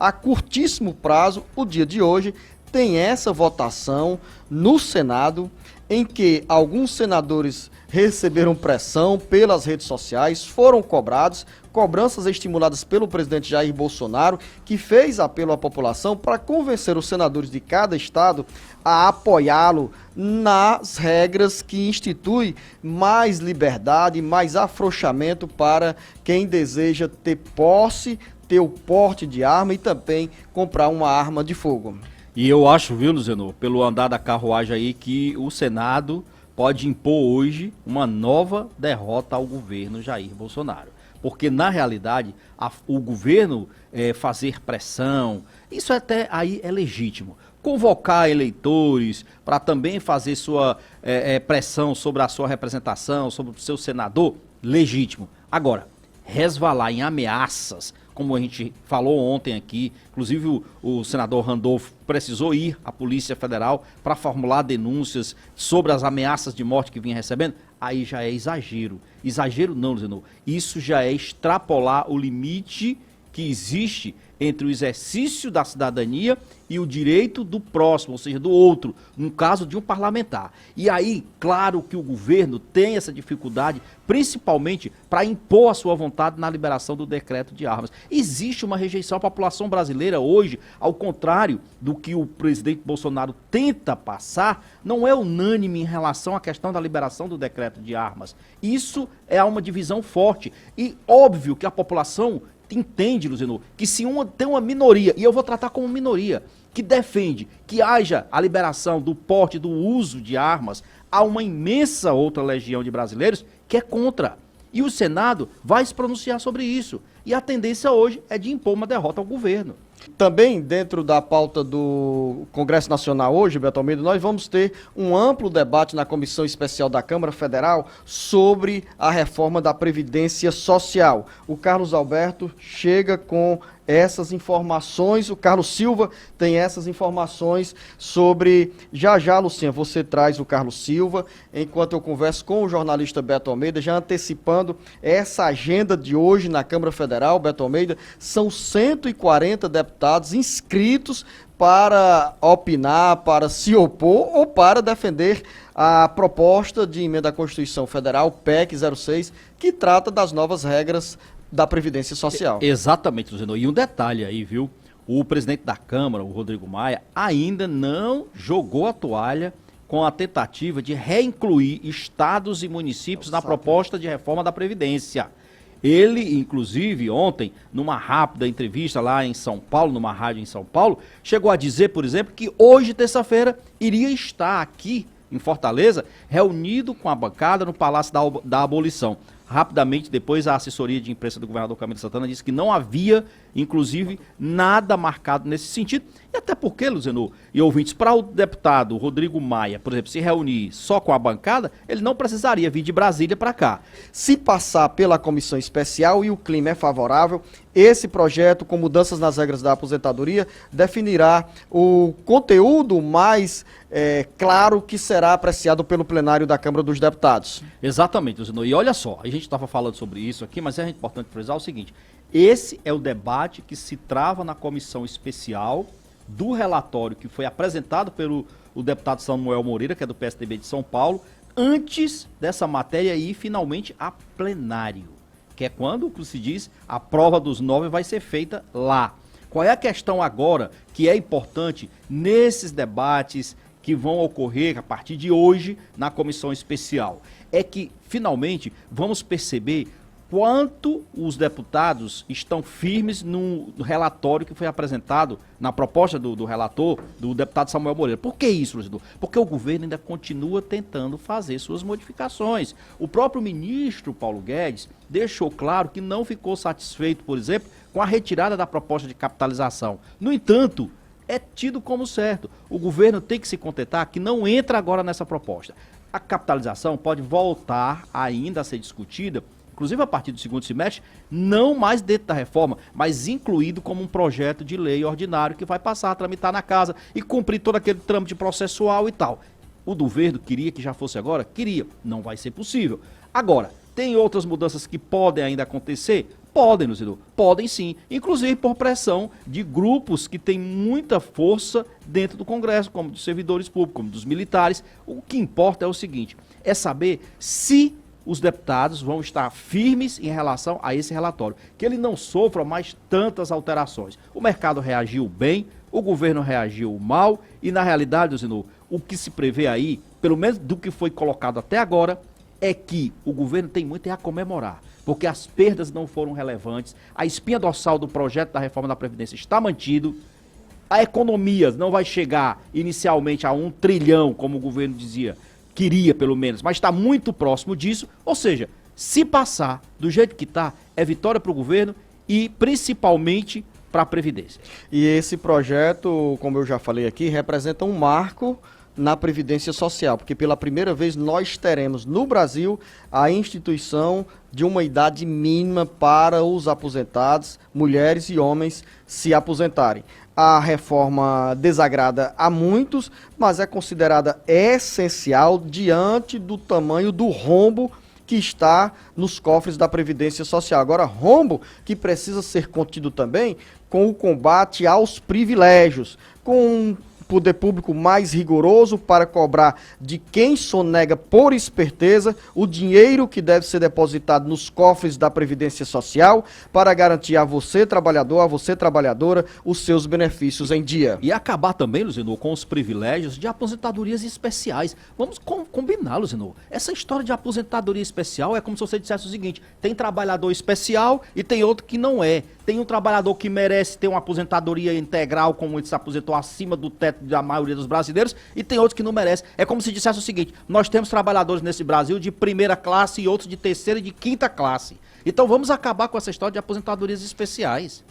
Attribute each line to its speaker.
Speaker 1: a curtíssimo prazo, o dia de hoje, tem essa votação no Senado, em que alguns senadores receberam pressão pelas redes sociais, foram cobrados, cobranças estimuladas pelo presidente Jair Bolsonaro, que fez apelo à população para convencer os senadores de cada estado a apoiá-lo nas regras que instituem mais liberdade, mais afrouxamento para quem deseja ter posse, ter o porte de arma e também comprar uma arma de fogo.
Speaker 2: E eu acho, viu, Luciano, pelo andar da carruagem aí, que o Senado pode impor hoje uma nova derrota ao governo Jair Bolsonaro. Porque, na realidade, o governo fazer pressão, isso até aí é legítimo. Convocar eleitores para também fazer sua pressão sobre a sua representação, sobre o seu senador, legítimo. Agora, resvalar em ameaças, como a gente falou ontem aqui, inclusive o senador Randolfo precisou ir à Polícia Federal para formular denúncias sobre as ameaças de morte que vinha recebendo, aí já é exagero. Exagero não, Zenô. Isso já é extrapolar o limite que existe entre o exercício da cidadania e o direito do próximo, ou seja, do outro, no caso de um parlamentar. E aí, claro que o governo tem essa dificuldade, principalmente para impor a sua vontade na liberação do decreto de armas. Existe uma rejeição à população brasileira hoje, ao contrário do que o presidente Bolsonaro tenta passar, não é unânime em relação à questão da liberação do decreto de armas. Isso é uma divisão forte e óbvio que a população entende, Luciano, que se tem uma minoria, e eu vou tratar como minoria, que defende que haja a liberação do porte, do uso de armas, há uma imensa outra legião de brasileiros que é contra. E o Senado vai se pronunciar sobre isso. E a tendência hoje é de impor uma derrota ao governo.
Speaker 1: Também dentro da pauta do Congresso Nacional hoje, Beto Almeida, nós vamos ter um amplo debate na Comissão Especial da Câmara Federal sobre a reforma da Previdência Social. O Carlos Alberto chega com essas informações, o Carlos Silva tem essas informações sobre... Já, Lucinha, você traz o Carlos Silva, enquanto eu converso com o jornalista Beto Almeida, já antecipando essa agenda de hoje na Câmara Federal, Beto Almeida, são 140 deputados inscritos para opinar, para se opor ou para defender a proposta de emenda à Constituição Federal, PEC 06, que trata das novas regras da Previdência Social.
Speaker 2: Exatamente, Luciano. E um detalhe aí, viu? O presidente da Câmara, o Rodrigo Maia, ainda não jogou a toalha com a tentativa de reincluir estados e municípios na proposta de reforma da Previdência. Ele, inclusive, ontem, numa rápida entrevista lá em São Paulo, numa rádio em São Paulo, chegou a dizer, por exemplo, que hoje, terça-feira, iria estar aqui em Fortaleza, reunido com a bancada no Palácio da Abolição. Rapidamente, depois, a assessoria de imprensa do governador Camilo Santana disse que não havia, inclusive, nada marcado nesse sentido. E até porque, Luciano e ouvintes, para o deputado Rodrigo Maia, por exemplo, se reunir só com a bancada, ele não precisaria vir de Brasília para cá.
Speaker 1: Se passar pela comissão especial e o clima é favorável, esse projeto, com mudanças nas regras da aposentadoria, definirá o conteúdo mais claro que será apreciado pelo plenário da Câmara dos Deputados.
Speaker 2: Exatamente, Luciano. E olha só, a gente estava falando sobre isso aqui, mas é importante frisar o seguinte: esse é o debate que se trava na comissão especial do relatório que foi apresentado pelo deputado Samuel Moreira, que é do PSDB de São Paulo, antes dessa matéria ir finalmente a plenário, que é quando, como se diz, a prova dos 9 vai ser feita lá. Qual é a questão agora que é importante nesses debates que vão ocorrer a partir de hoje na comissão especial? É que, finalmente, vamos perceber quanto os deputados estão firmes no relatório que foi apresentado, na proposta do relator, do deputado Samuel Moreira. Por que isso, Luciano? Porque o governo ainda continua tentando fazer suas modificações. O próprio ministro Paulo Guedes deixou claro que não ficou satisfeito, por exemplo, com a retirada da proposta de capitalização. No entanto, é tido como certo. O governo tem que se contentar que não entra agora nessa proposta. A capitalização pode voltar ainda a ser discutida, inclusive a partir do segundo semestre, não mais dentro da reforma, mas incluído como um projeto de lei ordinário que vai passar a tramitar na casa e cumprir todo aquele trâmite processual e tal. O governo queria que já fosse agora? Queria. Não vai ser possível. Agora, Tem outras mudanças que podem ainda acontecer? Podem, Luciano, podem sim, inclusive por pressão de grupos que têm muita força dentro do Congresso, como dos servidores públicos, como dos militares. O que importa é o seguinte, é saber se os deputados vão estar firmes em relação a esse relatório, que ele não sofra mais tantas alterações. O mercado reagiu bem, o governo reagiu mal e, na realidade, Luciano, o que se prevê aí, pelo menos do que foi colocado até agora, é que o governo tem muito a comemorar, porque as perdas não foram relevantes, a espinha dorsal do projeto da reforma da Previdência está mantido, a economia não vai chegar inicialmente a 1 trilhão, como o governo dizia, queria pelo menos, mas está muito próximo disso, ou seja, se passar do jeito que está, é vitória para o governo e principalmente para a Previdência.
Speaker 1: E esse projeto, como eu já falei aqui, representa um marco na Previdência Social, porque pela primeira vez nós teremos no Brasil a instituição de uma idade mínima para os aposentados, mulheres e homens, se aposentarem. A reforma desagrada a muitos, mas é considerada essencial diante do tamanho do rombo que está nos cofres da Previdência Social. Agora, rombo que precisa ser contido também com o combate aos privilégios, com poder público mais rigoroso para cobrar de quem sonega por esperteza o dinheiro que deve ser depositado nos cofres da Previdência Social para garantir a você, trabalhador, a você, trabalhadora, os seus benefícios em dia.
Speaker 2: E acabar também, Luciano, com os privilégios de aposentadorias especiais. Vamos combinar, Luciano. Essa história de aposentadoria especial é como se você dissesse o seguinte, tem trabalhador especial e tem outro que não é. Tem um trabalhador que merece ter uma aposentadoria integral, como ele se aposentou acima do teto da maioria dos brasileiros, e tem outros que não merecem. É como se dissesse o seguinte, nós temos trabalhadores nesse Brasil de primeira classe e outros de terceira e de quinta classe. Então vamos acabar com essa história de aposentadorias especiais.